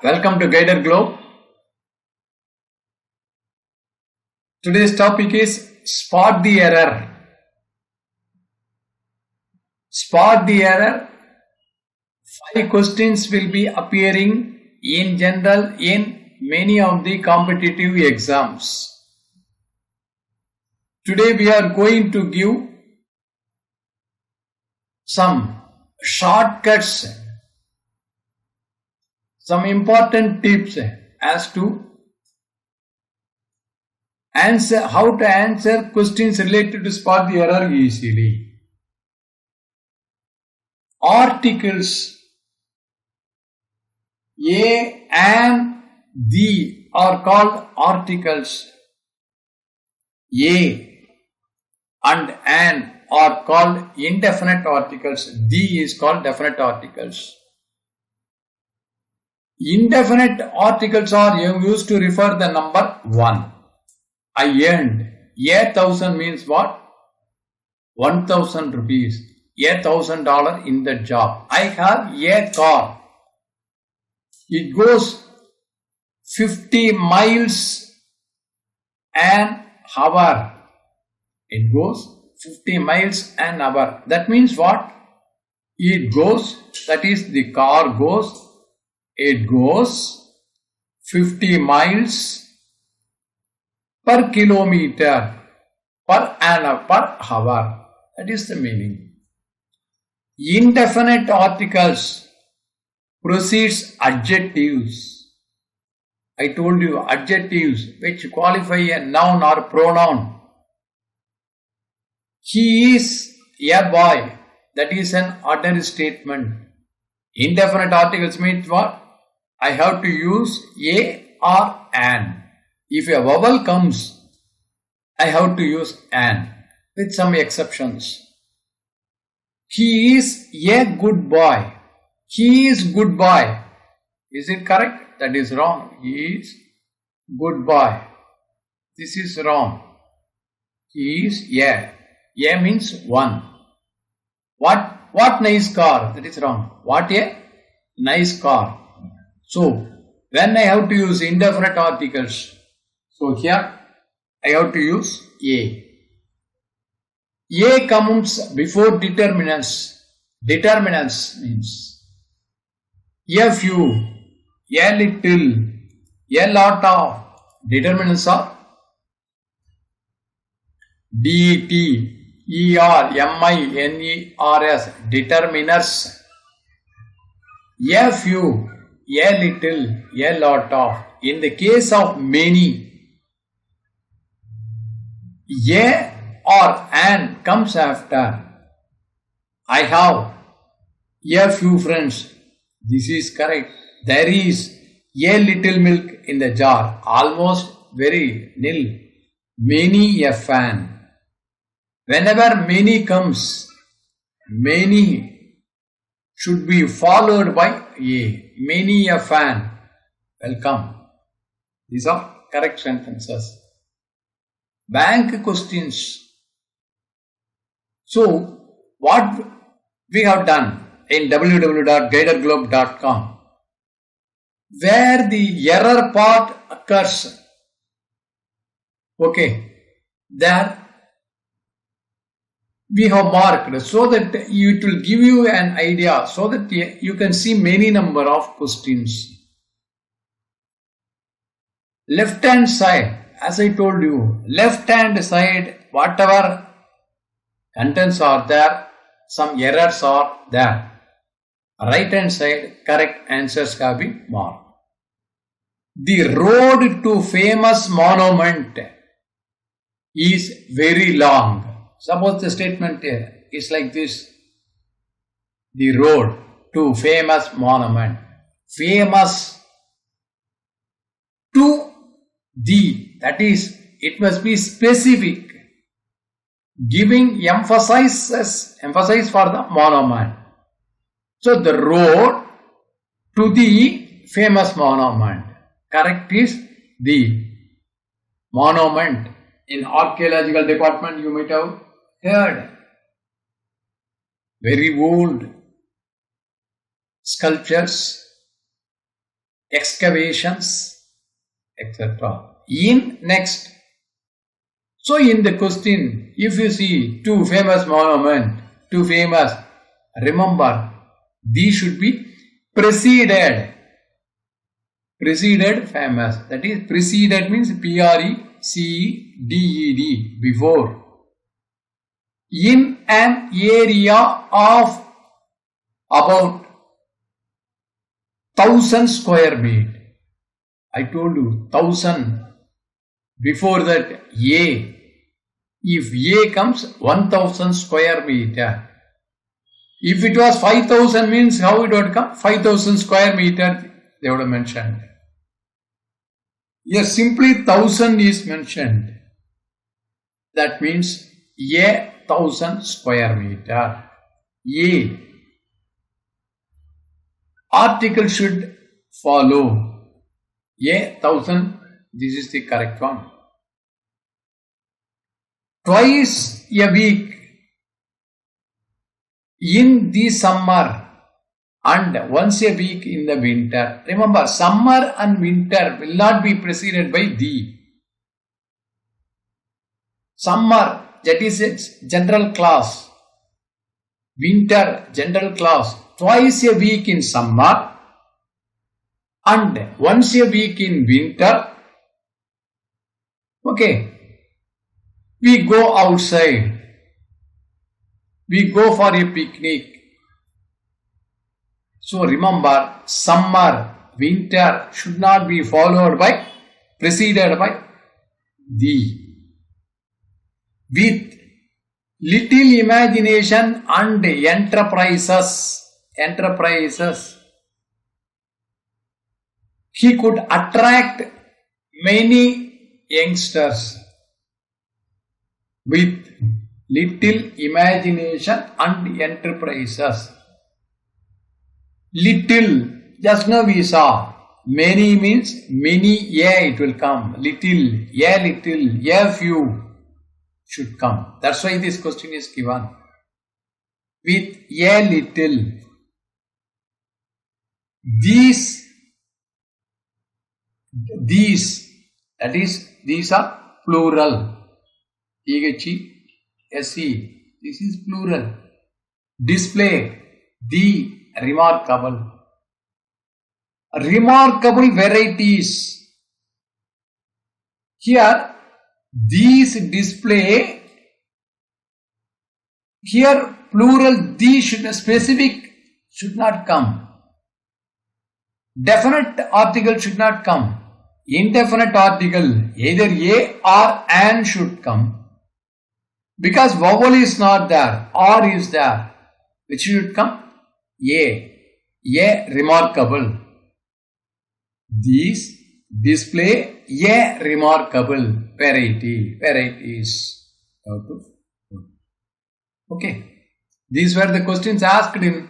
Welcome to Guided Globe. Today's topic is spot the error. Spot the error. 5 questions will be appearing in general in many of the competitive exams. Today we are going to give some shortcuts, some important tips as to how to answer questions related to spot the error easily. Articles A and the are called articles. A and an are called indefinite articles. The is called definite articles. Indefinite articles are used to refer the number 1. I earned. $1,000 means what? 1,000 rupees. $1,000 in the job. I have a car. It goes 50 miles an hour. It goes 50 miles an hour. That means what? It goes, that is the car goes, it goes 50 miles per kilometer per hour. That is the meaning. Indefinite articles precedes adjectives. I told you adjectives which qualify a noun or pronoun. He is a boy. That is an ordinary statement. Indefinite articles means what? I have to use a or an. If a vowel comes, I have to use an with some exceptions. He is a good boy. He is good boy. Is it correct? That is wrong. He is good boy. This is wrong. He is a. A means 1. What nice car? That is wrong. What a nice car. So, when I have to use indefinite articles, so here I have to use a. A comes before determinants. Determinants means a few, a little, a lot of. Determinants are det. Miners, determiners. A few, a little, a lot of. In the case of many, a or an comes after. I have a few friends. This is correct. There is a little milk in the jar. Almost very nil. Many a fan. Whenever many comes, many should be followed by a. Many a fan. Welcome. These are correct sentences. Bank questions. So, what we have done in www.guidedglobe.com, where the error part occurs, okay, there we have marked so that it will give you an idea, so that you can see many number of questions. Left hand side, as I told you, left hand side, whatever contents are there, some errors are there. Right hand side, correct answers have been marked. The road to famous monument is very long. Suppose the statement is like this. The road to famous monument. Famous to the. That is, it must be specific. Giving emphasis for the monument. So the road to the famous monument. Correct is the monument. In archaeological department you might have heard. Very old sculptures excavations, etc. In next. So in the question, if you see two famous monuments, remember, these should be preceded. Preceded famous. That is, preceded means P-R-E-C-E-D-E-D, before. In an area of about 1,000 square feet. I told you 1,000. Before that, A. If A comes 1,000 square meter. If it was 5,000 means how it would come? 5,000 square meter they would have mentioned. Yes, simply 1,000 is mentioned. That means A 1,000 square meter. A. Article should follow. A 1,000, this is the correct one. Twice a week in the summer and once a week in the winter. Remember, summer and winter will not be preceded by the. Summer, that is its general class. Winter, general class. Twice a week in summer and once a week in winter. Okay. We go outside. We go for a picnic. So remember, summer, winter should not be preceded by the. With little imagination and enterprises, he could attract many youngsters. With little imagination and enterprises. Little, just now we saw. Many means many, it will come. Little, few should come. That's why this question is given. With a little. These, that is, these are plural. E-H-E-S-E. This is plural. Display. The remarkable. Remarkable varieties. Here, these display. Here, plural, the specific should not come. Definite article should not come. Indefinite article, either a or an should come. Because vowel is not there, or is there. Which should come? A remarkable. These display a remarkable varieties. Okay. These were the questions asked in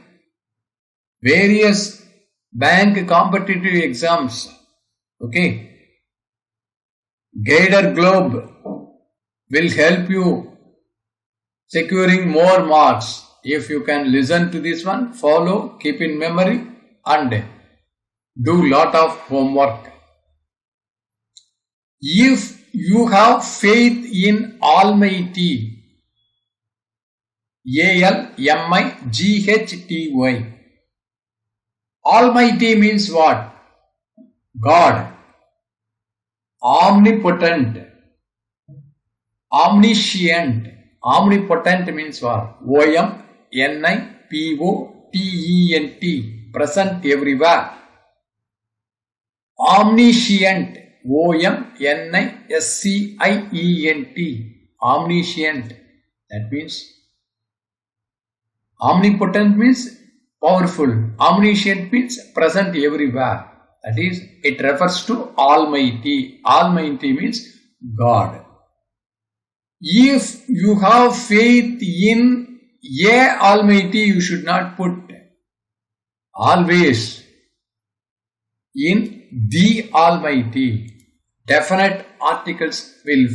various bank competitive exams. Okay. Guided Globe will help you securing more marks. If you can listen to this one, follow, keep in memory and do lot of homework. If you have faith in Almighty, Almighty. Almighty means what? God. Omnipotent. Omniscient. Omnipotent means what? O-M-N-I-P-O-T-E-N-T. Present everywhere. Omniscient. O-M-N-I-S-C-I-E-N-T. Omniscient. That means omnipotent means powerful. Omniscient means present everywhere. That is, it refers to Almighty. Almighty means God. If you have faith in a Almighty, you should not put always in the Almighty. Definite articles will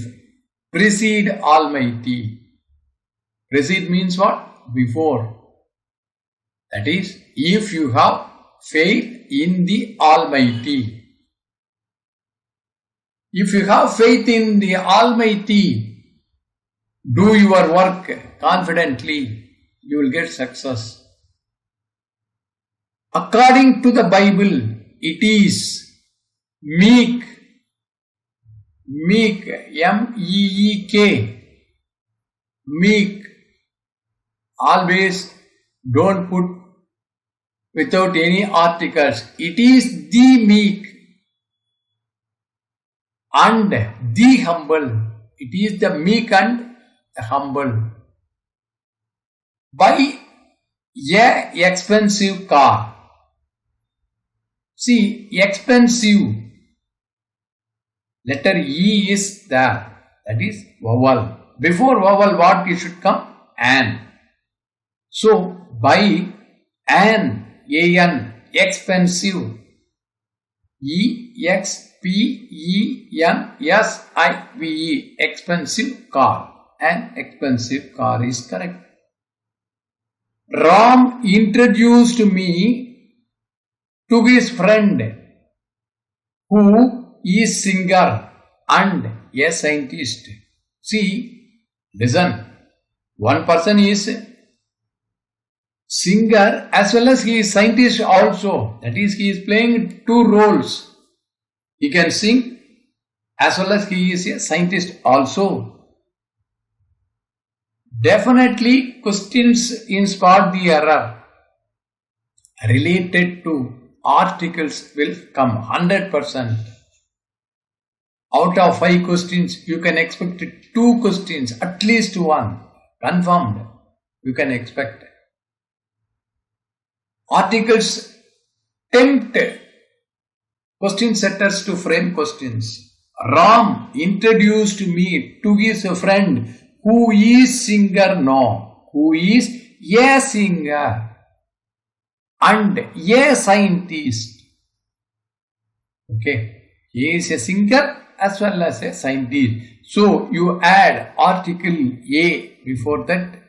precede Almighty. Precede means what? Before. That is, if you have faith in the Almighty. If you have faith in the Almighty, do your work confidently, you will get success. According to the Bible, it is meek, M-E-E-K, meek. Always don't put without any articles. It is the meek and the humble. It is the meek and the humble. Buy a expensive car. See, expensive. Letter E is there. That is vowel. Before vowel, what it should come? An. So, buy an, A-N, expensive. E-X-P-E-N-S-I-V-E, expensive car. An expensive car is correct. Ram introduced me to his friend who is singer and a scientist. See, listen. One person is singer as well as he is scientist also. That is, he is playing two roles. He can sing as well as he is a scientist also. Definitely questions in spot the error related to articles will come 100%. Out of 5 questions, you can expect 2 questions, at least 1. Confirmed, you can expect. Articles tempt question setters to frame questions. Ram introduced me to his friend who is singer now, who is a singer and a scientist. Okay, he is a singer as well as a scientist. So you add article A before that.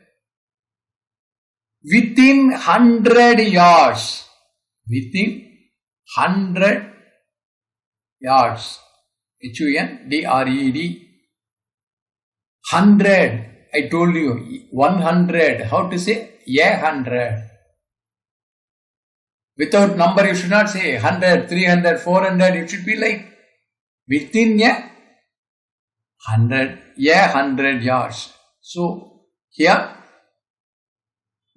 Within 100 yards. Within 100 yards. H-U-N-D-R-E-D. 100. I told you. 100. How to say? 100. Without number you should not say 100, 300, 400. It should be like within 100 yards. So here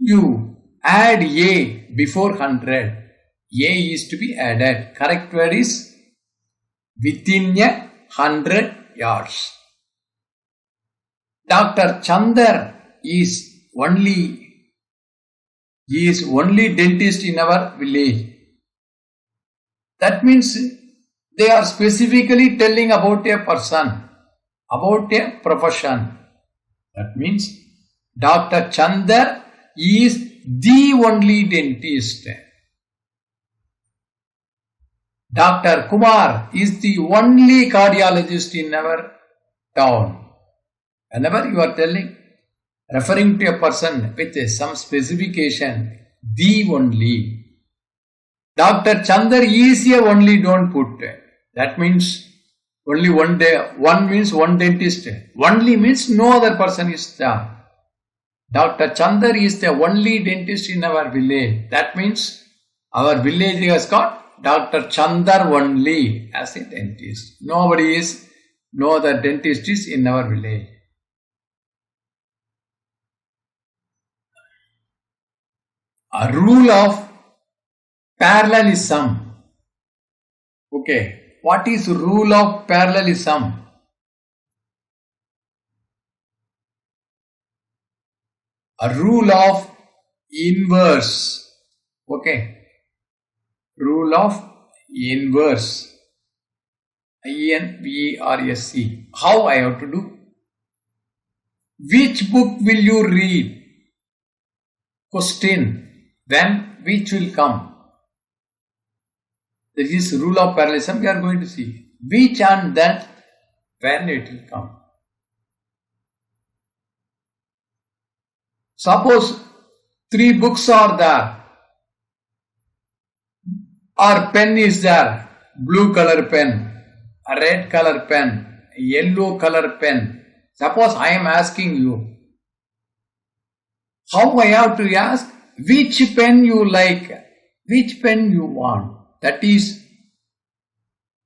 you add A before 100. A is to be added. Correct word is within 100 yards. Dr. Chandar is only dentist in our village. That means they are specifically telling about a person, about a profession. That means Dr. Chandar is the only dentist. Dr. Kumar is the only cardiologist in our town. Whenever you are referring to a person with some specification, the only. Dr. Chandar is a only, don't put. That means only one day. One means one dentist. Only means no other person is there. Dr. Chandar is the only dentist in our village. That means our village has got Dr. Chandar only as a dentist. No other dentist is in our village. A rule of parallelism. Okay, what is rule of parallelism? A rule of inverse. Okay, rule of inverse. INVERSE. How I have to do? Which book will you read? Question. Then which will come? This is rule of parallelism. We are going to see which and then when it will come. Suppose 3 books are there. Or pen is there, blue color pen, a red color pen, a yellow color pen. Suppose I am asking you, how I have to ask? Which pen you like? Which pen you want? That is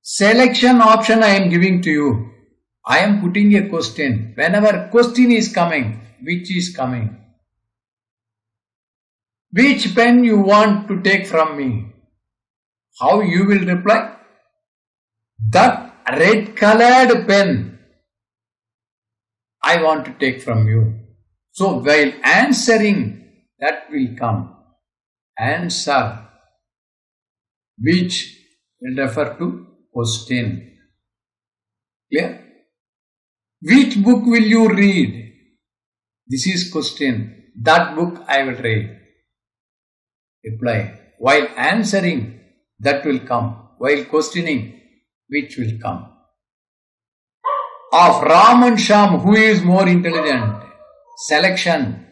selection option I am giving to you. I am putting a question. Whenever question is coming, which is coming? Which pen you want to take from me? How you will reply? That red colored pen I want to take from you. So while answering, that will come. Answer, which will refer to question. Clear? Which book will you read? This is question. That book I will read. Reply. While answering, that will come. While questioning, which will come. Of Ram and Sham, who is more intelligent? Selection.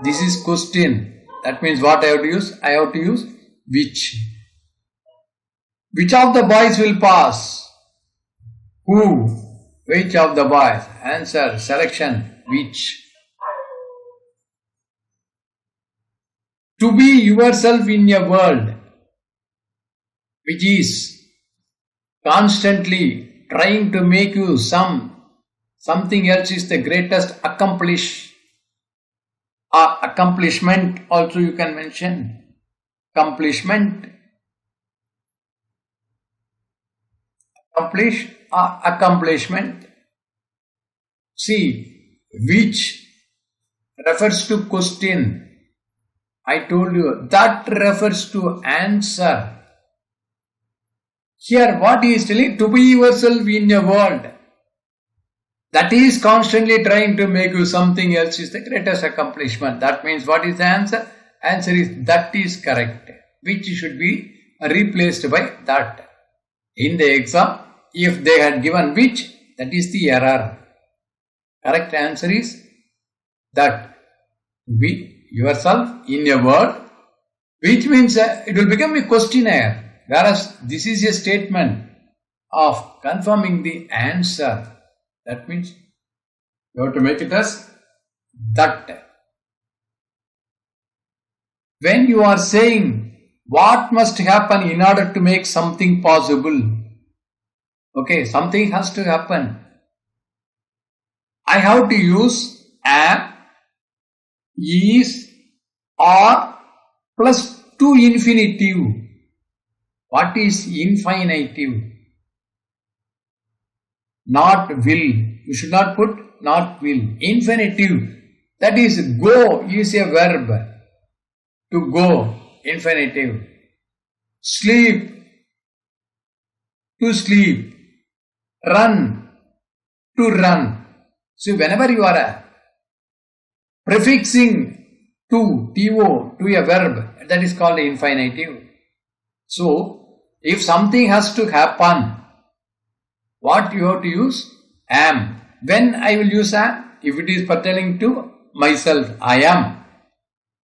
This is question. That means what I have to use? I have to use which. Which of the boys will pass? Who? Which of the boys? Answer. Selection. Which. To be yourself in a world which is constantly trying to make you something else is the greatest accomplishment also you can mention. Accomplishment. Accomplishment. See, which refers to question. I told you that refers to answer. Here what he is telling, to be yourself in a world that is constantly trying to make you something else is the greatest accomplishment. That means what is the answer? Answer is that is correct, which should be replaced by that. In the exam, if they had given which, that is the error. Correct answer is that, to be yourself in a world, which means it will become a questionnaire, whereas this is a statement of confirming the answer. That means you have to make it as that. When you are saying what must happen in order to make something possible, okay, something has to happen, I have to use am, is, or plus to infinitive. What is infinitive? Not will. You should not put not will. Infinitive. That is go is a verb. To go. Infinitive. Sleep. To sleep. Run. To run. So whenever you are prefixing to a verb, that is called infinitive. So if something has to happen, what you have to use? Am. When I will use am? If it is pertaining to myself, I am.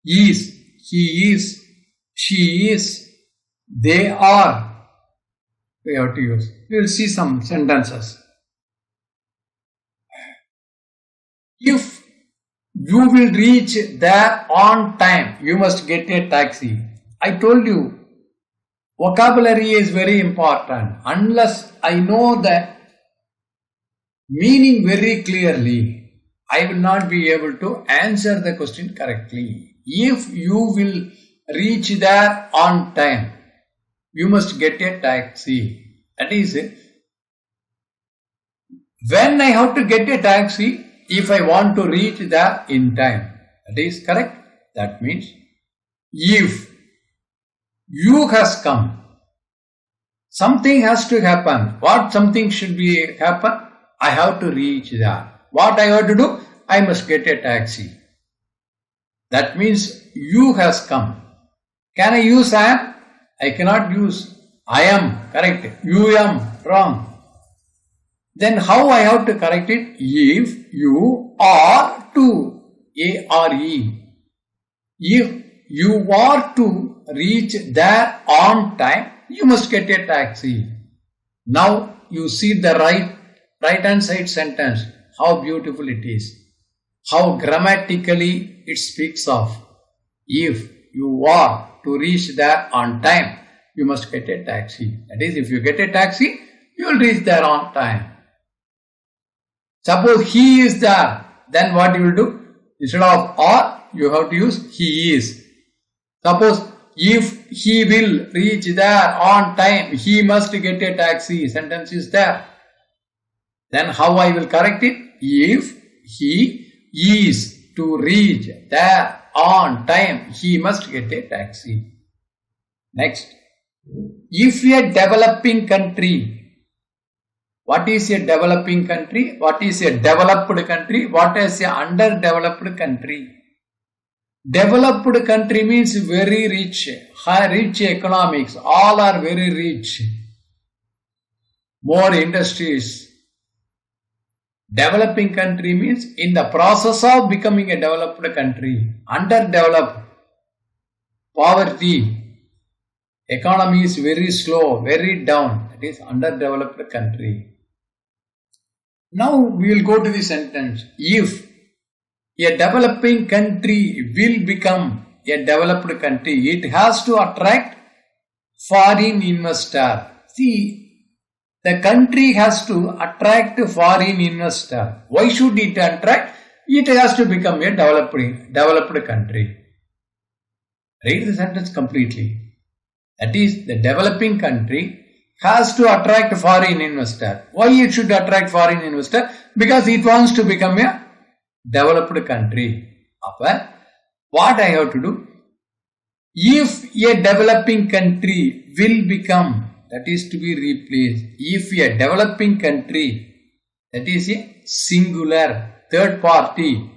Is. He is. She is. They are. We have to use. We will see some sentences. If you will reach there on time, you must get a taxi. I told you, vocabulary is very important. Unless I know the meaning very clearly, I will not be able to answer the question correctly. If you will reach there on time, you must get a taxi. That is it. When I have to get a taxi, if I want to reach there in time. That is correct. That means if you has come, something has to happen. What something should be happen? I have to reach there. What I have to do? I must get a taxi. That means you has come. Can I use am? I cannot use I am. Correct. You am. Wrong. Then how I have to correct it? If you are to, A-R-E. If you are to reach there on time, you must get a taxi. Now you see the right hand side sentence, how beautiful it is, how grammatically it speaks of. If you are to reach there on time, you must get a taxi. That is, if you get a taxi, you will reach there on time. Suppose he is there, then what you will do? Instead of or, you have to use he is. Suppose if he will reach there on time, he must get a taxi. Sentence is there. Then how I will correct it? If he is to reach there on time, he must get a taxi. Next. If a developing country, what is a developing country? What is a developed country? What is an underdeveloped country? Developed country means very rich, high rich economics, all are very rich, more industries. Developing country means in the process of becoming a developed country. Underdeveloped, poverty, economy is very slow, very down, that is underdeveloped country. Now we will go to the sentence. If a developing country will become a developed country, it has to attract foreign investor. See, the country has to attract foreign investor. Why should it attract? It has to become a developed country. Read the sentence completely. That is, the developing country has to attract foreign investor. Why it should attract foreign investor? Because it wants to become a developed country. What I have to do? If a developing country will become, that is to be replaced. If a developing country, that is a singular, third party.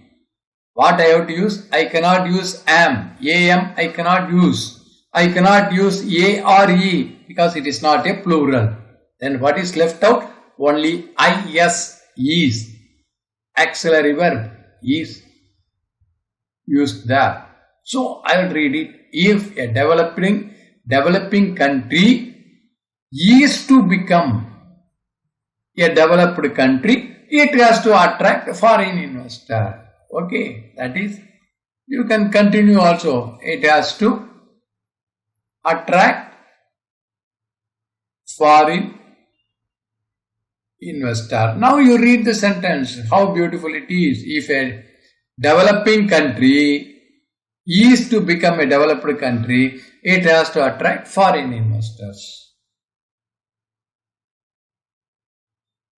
What I have to use? I cannot use am I cannot use. I cannot use a or e because it is not a plural. Then what is left out? Only is. Auxiliary verb is used there. So I will read it. If a developing country is to become a developed country, it has to attract foreign investor. Okay, that is, you can continue also. It has to attract foreign investor. Now you read the sentence, how beautiful it is. If a developing country is to become a developed country, it has to attract foreign investors.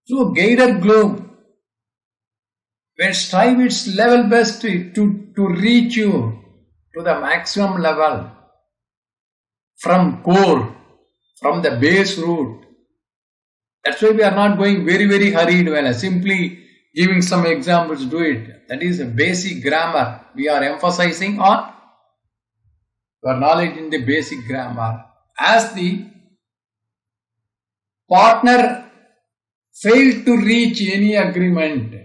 So Gaider Globe will strive its level best to reach you to the maximum level from core, from the base root. That's why we are not going very hurried when simply giving some examples, do it. That is a basic grammar. We are emphasizing on your knowledge in the basic grammar. As the partner failed to reach any agreement,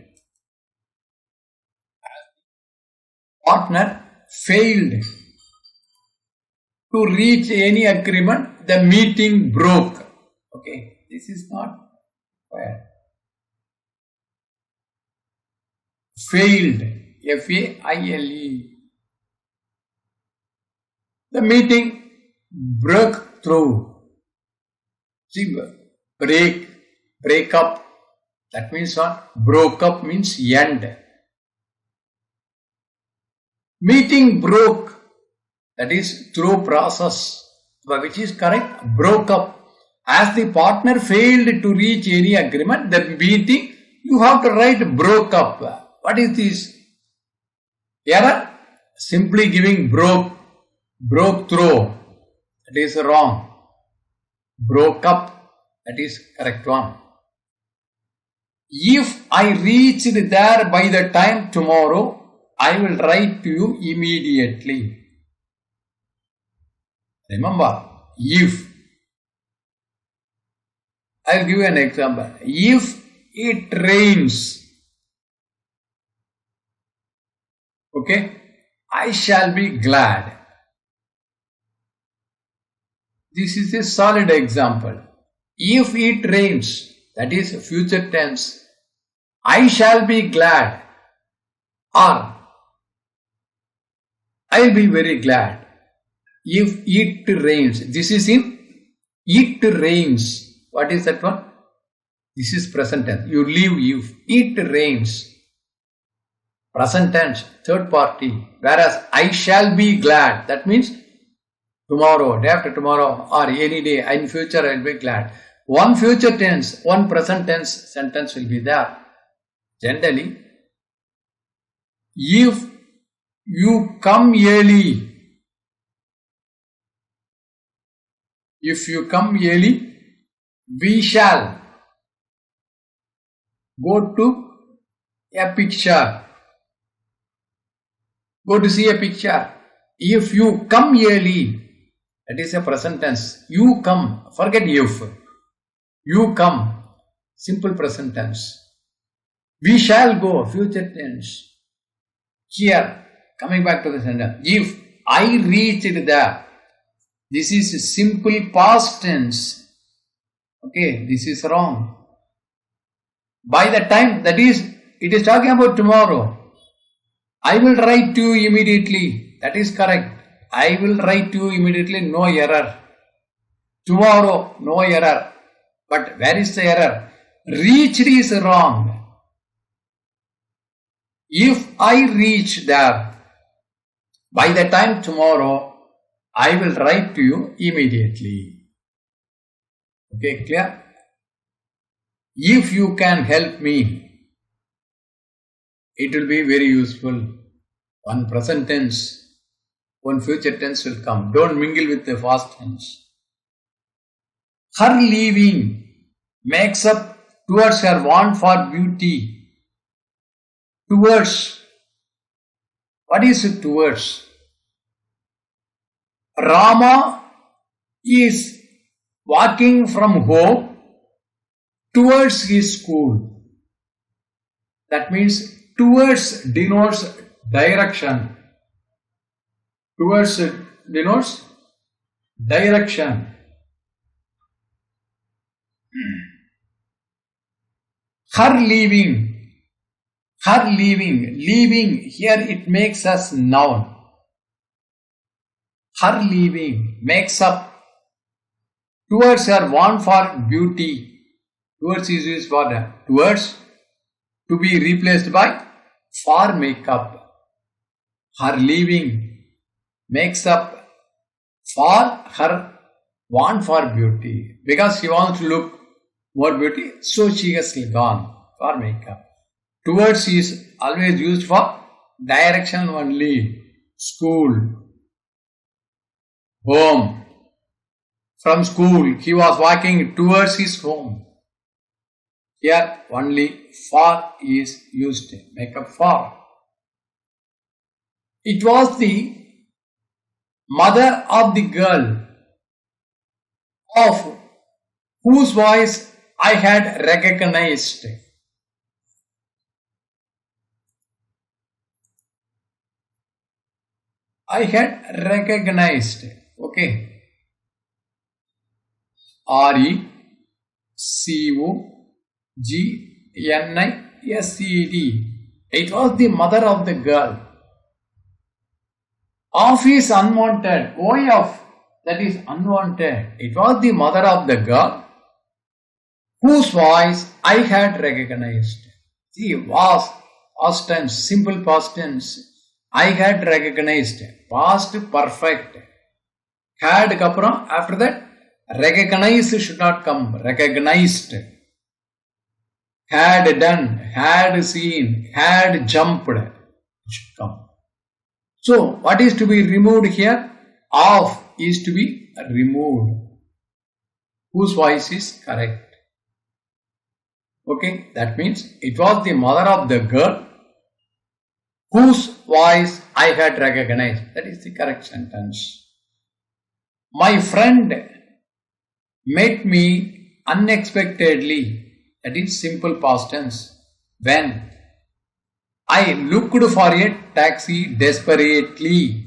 partner failed to reach any agreement, the meeting broke. Okay, this is not fair. Failed, F-A-I-L-E. The meeting broke through. See, break up. That means what? Broke up means end. Meeting broke. That is through process. Which is correct? Broke up. As the partner failed to reach any agreement, the meeting, you have to write broke up. What is this? Error? Simply giving broke through. That is wrong. Broke up. That is correct one. If I reached there by the time tomorrow, I will write to you immediately. Remember, if. I will give you an example. If it rains, okay, I shall be glad. This is a solid example. If it rains, that is future tense, I shall be glad, or I will be very glad. If it rains, this is in it rains. What is that one? This is present tense. You leave if it rains. Present tense, third party. Whereas I shall be glad, that means tomorrow, day after tomorrow, or any day in future I will be glad. One future tense, one present tense sentence will be there. Generally, if you come early, if you come early, we shall go to a picture. Go to see a picture. If you come early, that is a present tense. You come. Forget if. You come. Simple present tense. We shall go. Future tense. Here, coming back to the sentence. If I reached there. This is simple past tense. Okay, this is wrong. By the time, that is, it is talking about tomorrow. I will write to you immediately. That is correct. I will write to you immediately. No error. Tomorrow, no error. But where is the error? Reached is wrong. If I reach there, by the time tomorrow, I will write to you immediately. Okay, clear? If you can help me, it will be very useful. One present tense, one future tense will come. Don't mingle with the past tense. Her leaving makes up towards her want for beauty. Towards. What is it towards? Rama is walking from home towards his school. That means towards denotes direction. Towards denotes direction. Her leaving. Her leaving. Leaving, here it makes us noun. Her leaving makes up towards her want for beauty. Towards is used for that. Towards, to be replaced by for makeup. Her leaving makes up for her want for beauty. Because she wants to look more beauty, so she has gone for makeup. Towards is always used for direction only. School. Home. From school, he was walking towards his home. Here only for is used. Make up for. It was the mother of the girl of whose voice I had recognized. I had recognized. Okay. RECOGNISED. It was the mother of the girl. Of is unwanted. OF, that is unwanted. It was the mother of the girl whose voice I had recognized. See, was, past tense, simple past tense. I had recognized. Past perfect. Had kapra, after that, recognized should not come. Recognized. Had done, had seen, had jumped. It should come. So, what is to be removed here? Of is to be removed. Whose voice is correct. Okay, that means it was the mother of the girl whose voice I had recognized. That is the correct sentence. My friend met me unexpectedly. That is simple past tense. When I looked for a taxi desperately.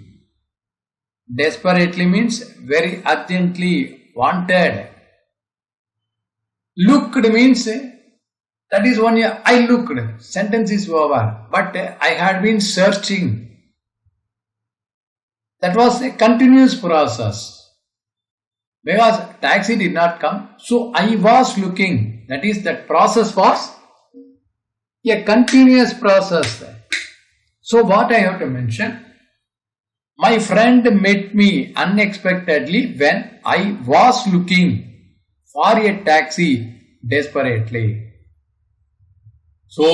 Desperately means very urgently, wanted. Looked means that is one year. I looked. Sentence is over. But I had been searching. That was a continuous process. Because taxi did not come. So I was looking. That is, that process was a continuous process. So what I have to mention? My friend met me unexpectedly when I was looking for a taxi desperately. So,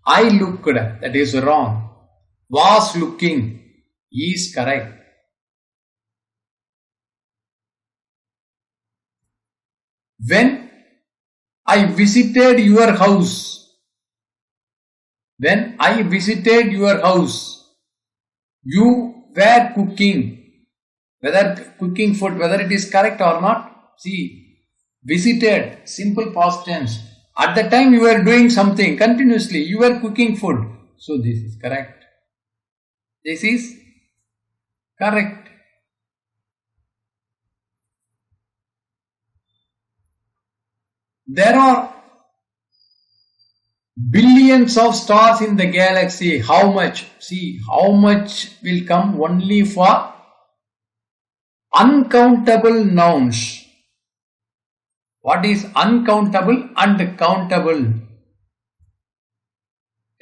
I looked, that is wrong. Was looking is correct. When I visited your house, when I visited your house, you were cooking. Whether cooking food, whether it is correct or not, see, visited, simple past tense. At the time you were doing something continuously, you were cooking food. So this is correct. This is correct. There are billions of stars in the galaxy. How much? See, how much will come only for uncountable nouns. What is uncountable and countable?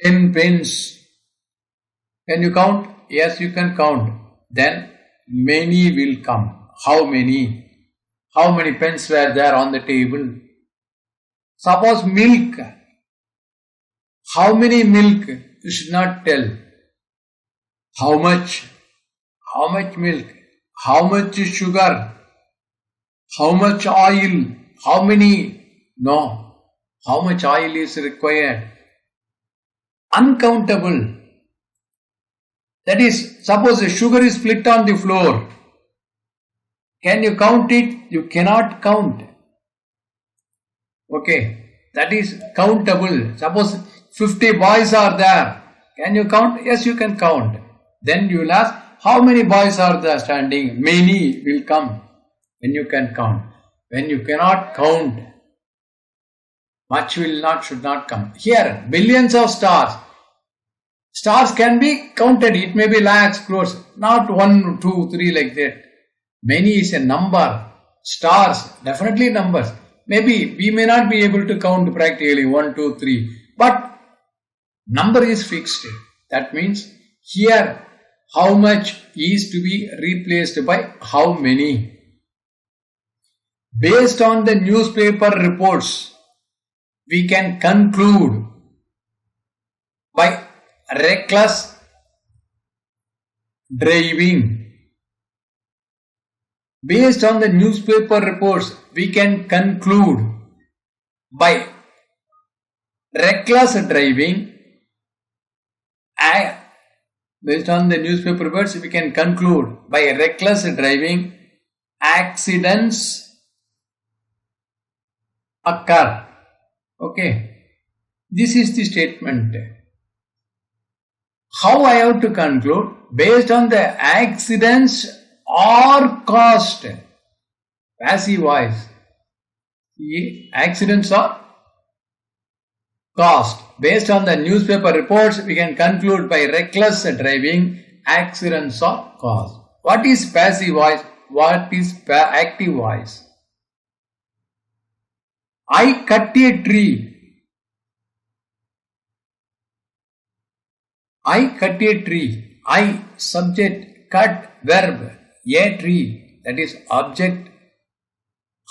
10 pens. Can you count? Yes, you can count. Then many will come. How many? How many pens were there on the table? Suppose milk. How many milk? You should not tell. How much? How much milk? How much sugar? How much oil? How many? No. How much oil is required? Uncountable. That is, suppose the sugar is split on the floor. Can you count it? You cannot count. Okay. That is countable. Suppose 50 boys are there. Can you count? Yes, you can count. Then you will ask, how many boys are there standing? Many will come when you can count. When you cannot count, much should not come. Here, billions of stars. Stars can be counted. It may be lakhs, crores. Not 1, 2, 3 like that. Many is a number. Stars, definitely numbers. Maybe we may not be able to count practically 1, 2, 3. But number is fixed. That means here how much is to be replaced by how many. Based on the newspaper reports, we can conclude by reckless driving. Based on the newspaper reports, we can conclude by reckless driving. Based on the newspaper reports, we can conclude by reckless driving, accidents occur. Okay. This is the statement. How I have to conclude? Based on the accidents are caused. Passive voice. Accidents are caused. Based on the newspaper reports, we can conclude by reckless driving, accidents are caused. What is passive voice? What is active voice? I cut a tree. I cut a tree. I, subject, cut, verb, a tree, that is object.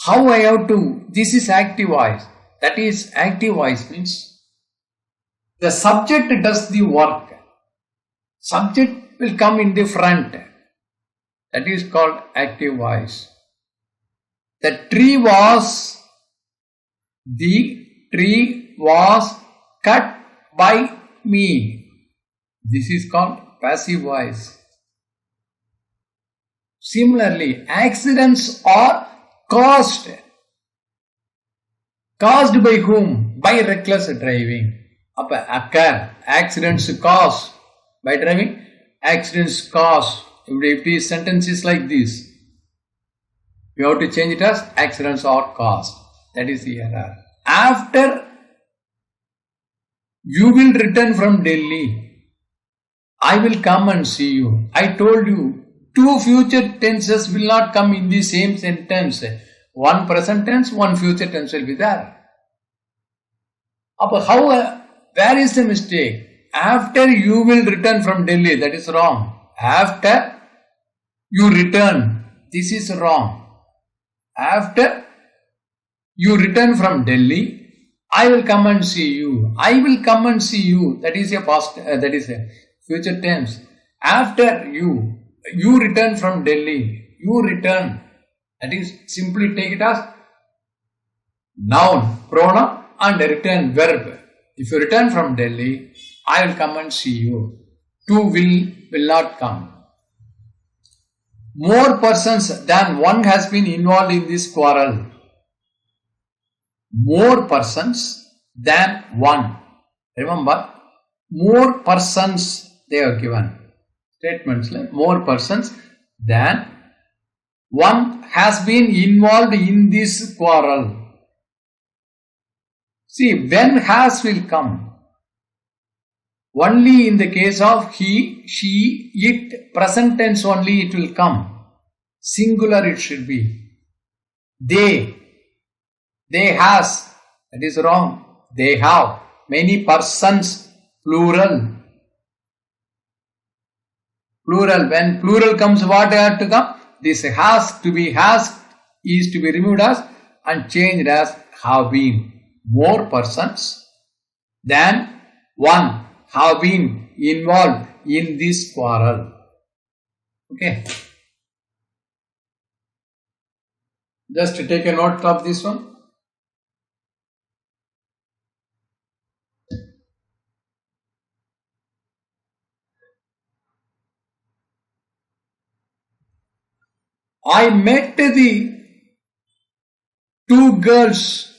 How I have to, this is active voice. That is active voice means the subject does the work. Subject will come in the front. That is called active voice. The tree was cut by me. This is called passive voice. Similarly, accidents are caused. Caused by whom? By reckless driving. Occur. Accidents caused by driving. Accidents caused. If the sentence is like this. We have to change it as accidents or caused. That is the error. After you will return from Delhi, I will come and see you. I told you, two future tenses will not come in the same sentence. One present tense, one future tense will be there. Where is the mistake? After you will return from Delhi, that is wrong. After you return, this is wrong. After you return from Delhi, I will come and see you. I will come and see you. That is a past. That is a future tense. After you return from Delhi. You return. That is, simply take it as noun, pronoun, and return verb. If you return from Delhi, I will come and see you. Two will not come. More persons than one has been involved in this quarrel. More persons than one. Remember, more persons they are given. Statements like more persons than one has been involved in this quarrel. See, when has will come. Only in the case of he, she, it, present tense only it will come. Singular it should be. They has, that is wrong. They have. Many persons, plural. Plural. When plural comes, what has to come? This has is to be removed as and changed as have been. More persons than one have been involved in this quarrel. Okay. Just to take a note of this one. I met the two girls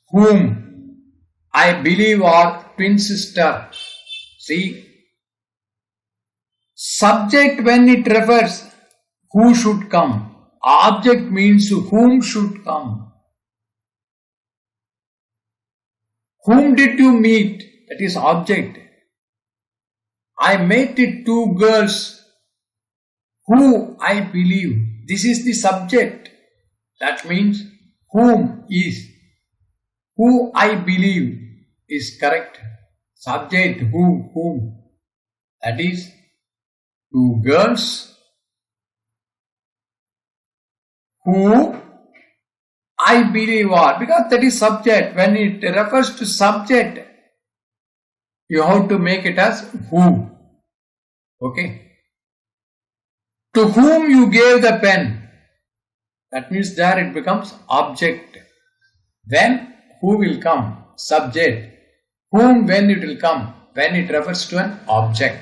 whom I believe are twin sisters. See, subject when it refers who should come. Object means whom should come. Whom did you meet? That is object. I met the two girls who I believe. This is the subject. That means whom is. Who I believe is correct. Subject whom. That is two girls who I believe are. Because that is subject. When it refers to subject, you have to make it as who. Okay. To whom you gave the pen. That means there it becomes object. When who will come? Subject. Whom when it will come? When it refers to an object.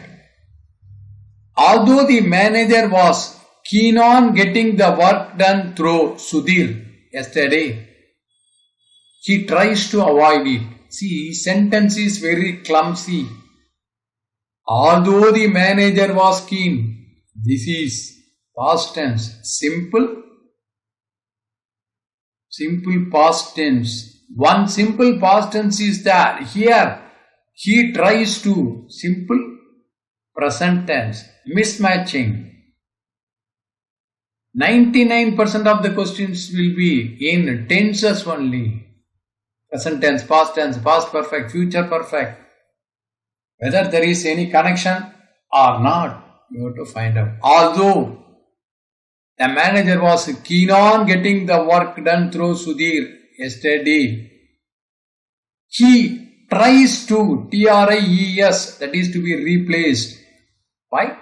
Although the manager was keen on getting the work done through Sudhir yesterday, he tries to avoid it. See, sentence is very clumsy. Although the manager was keen. This is past tense. Simple past tense. One simple past tense is there. Here, he tries to. Simple present tense. Mismatching. 99% of the questions will be in tenses only. Present tense, past perfect, future perfect. Whether there is any connection or not, you have to find out. Although the manager was keen on getting the work done through Sudhir yesterday, he tries to, TRIES, that is to be replaced by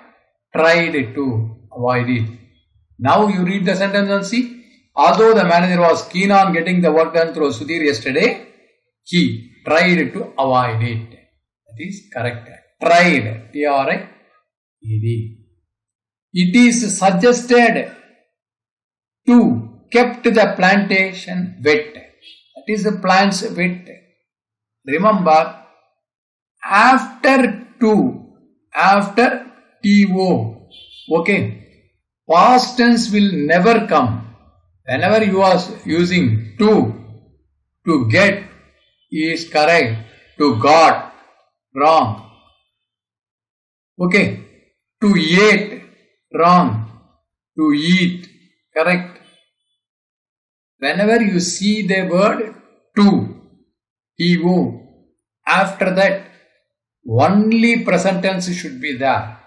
tried to avoid it. Now you read the sentence and see. Although the manager was keen on getting the work done through Sudhir yesterday, he tried to avoid it. That is correct. Tried, TRIED. It is suggested to kept the plantation wet. That is the plants wet. Remember, after to, after TO, okay, past tense will never come. Whenever you are using to get is correct, to got wrong. Okay, to eat wrong, to eat correct. Whenever you see the word to, after that only present tense should be there.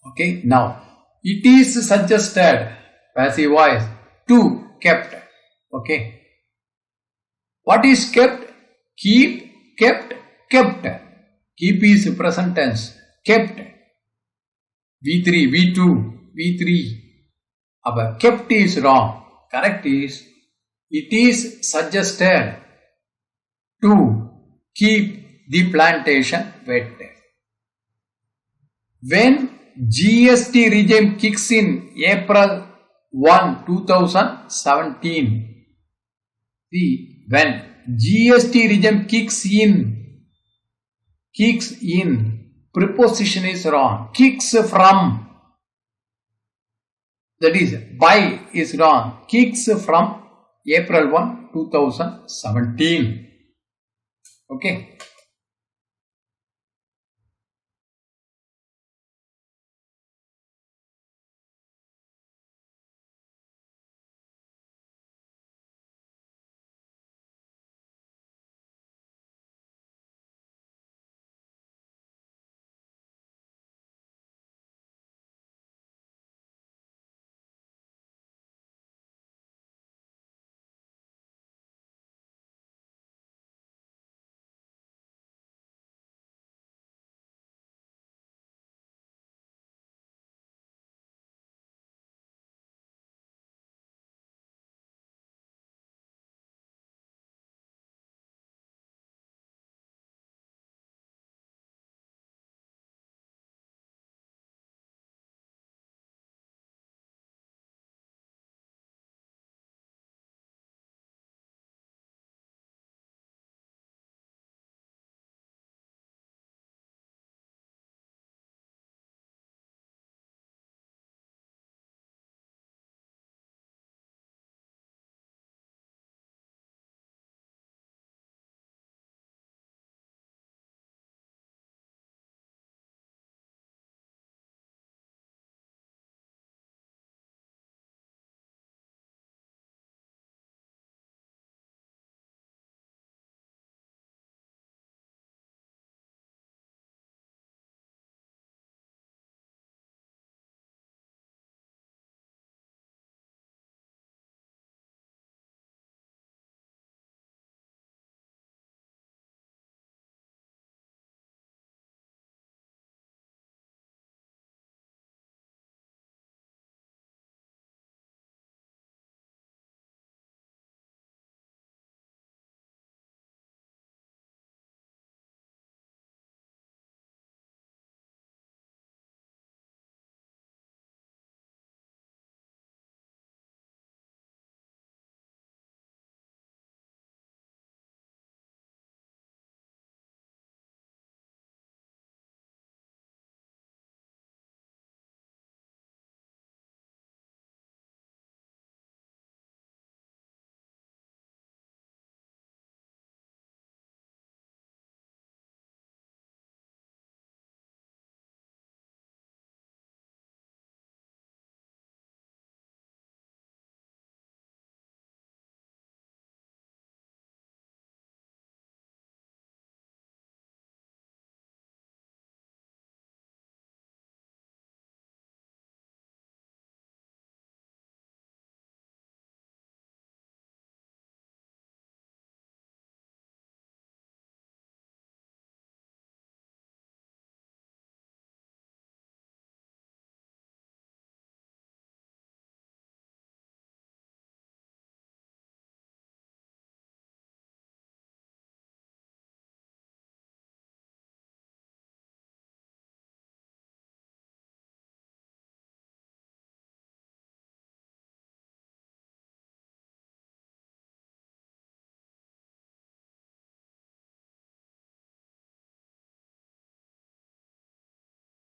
Okay, now it is suggested, passive voice, to, kept. Okay, what is kept? Keep, kept, kept. Keep is present tense, kept. V3, V2, V3. But kept is wrong. Correct is, it is suggested to keep the plantation wet. When GST regime kicks in April 1, 2017, see, when GST regime kicks in, preposition is wrong. Kicks from, that is, by is wrong. Kicks from April 1, 2017. Okay.